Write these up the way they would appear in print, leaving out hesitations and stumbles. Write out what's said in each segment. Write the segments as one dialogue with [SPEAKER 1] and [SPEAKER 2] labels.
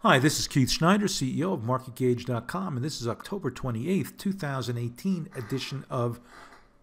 [SPEAKER 1] Hi, this is Keith Schneider, CEO of MarketGauge.com, and this is October 28th, 2018 edition of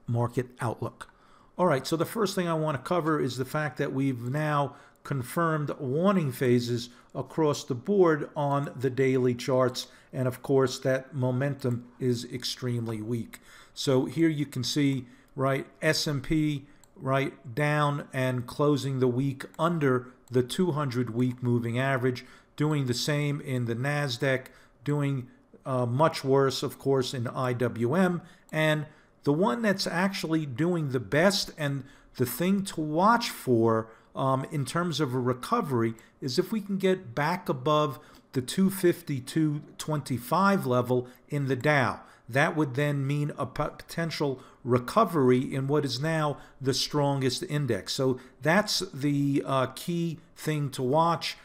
[SPEAKER 1] Market Outlook. All right, so the first thing I want to cover is the fact that we've now confirmed warning phases across the board on the daily charts, and of course that momentum is extremely weak. So here you can see, right, S&P right down and closing the week under the 200-week moving average, doing the same in the NASDAQ, doing much worse, of course, in IWM. And the one that's actually doing the best and the thing to watch for in terms of a recovery is if we can get back above the 250-225 level in the Dow. That would then mean a potential recovery in what is now the strongest index. So that's the key thing to watch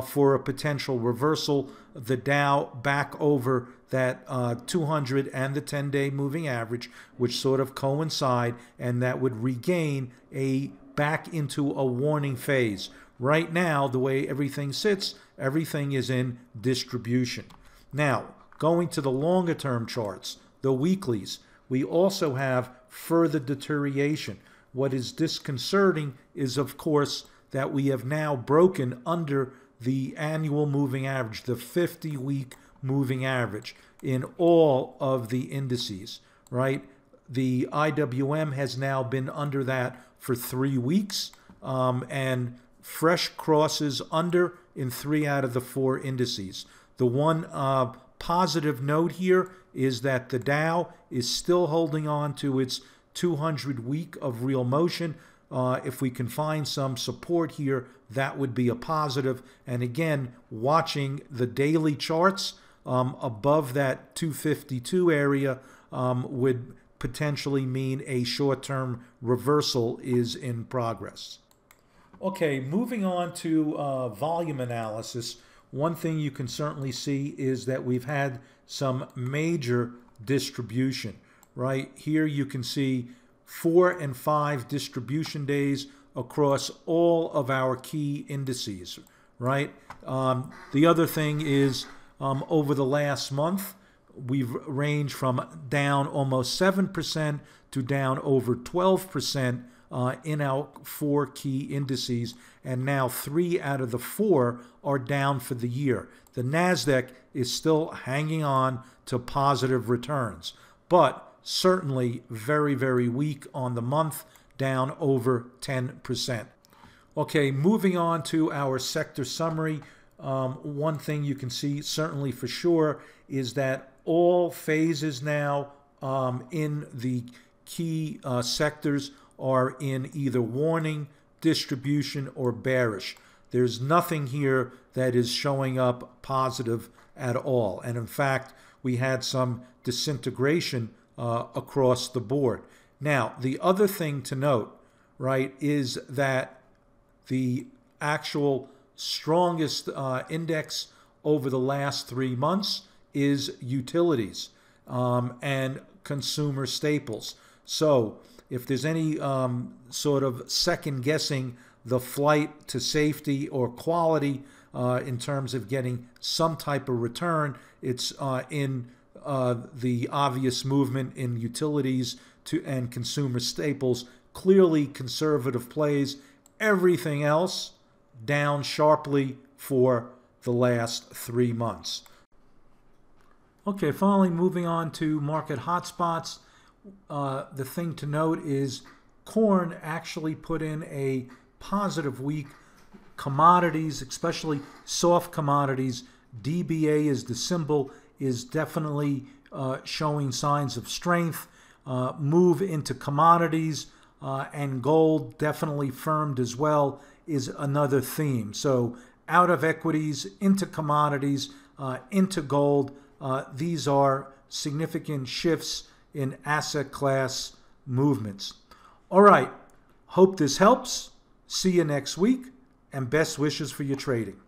[SPEAKER 1] for a potential reversal. The Dow back over that 200 and the 10-day moving average, which sort of coincide, and that would regain a back into a warning phase. Right now, the way everything sits, everything is in distribution. Now, going to the longer term charts, the weeklies, we also have further deterioration. What is disconcerting is, of course, that we have now broken under the annual moving average, the 50-week moving average in all of the indices, right? The IWM has now been under that for 3 weeks, and fresh crosses under in 3 out of the 4 indices. The one positive note here is that the Dow is still holding on to its 200-week of real motion. If we can find some support here, that would be a positive. And again, watching the daily charts above that 252 area would potentially mean a short-term reversal is in progress. Okay, moving on to volume analysis. One thing you can certainly see is that we've had some major distribution. Right here you can see 4 and 5 distribution days across all of our key indices, right? The other thing is over the last month, we've ranged from down almost 7% to down over 12% in our 4 key indices, and now 3 out of the 4 are down for the year. The NASDAQ is still hanging on to positive returns, but certainly very, very weak on the month, down over 10%. Okay, moving on to our sector summary. One thing you can see certainly for sure is that all phases now in the key sectors are in either warning, distribution, or bearish. There's nothing here that is showing up positive at all. And in fact, we had some disintegration across the board. Now, the other thing to note, right, is that the actual strongest index over the last 3 months is utilities and consumer staples. So if there's any sort of second guessing the flight to safety or quality in terms of getting some type of return, it's in the obvious movement in utilities and consumer staples. Clearly conservative plays. Everything else down sharply for the last 3 months. Okay, finally moving on to market hotspots. The thing to note is corn actually put in a positive week. Commodities, especially soft commodities, DBA is the symbol, is definitely showing signs of strength. Move into commodities and gold definitely firmed as well is another theme. So out of equities, into commodities, into gold, these are significant shifts in asset class movements. All right, hope this helps. See you next week, and best wishes for your trading.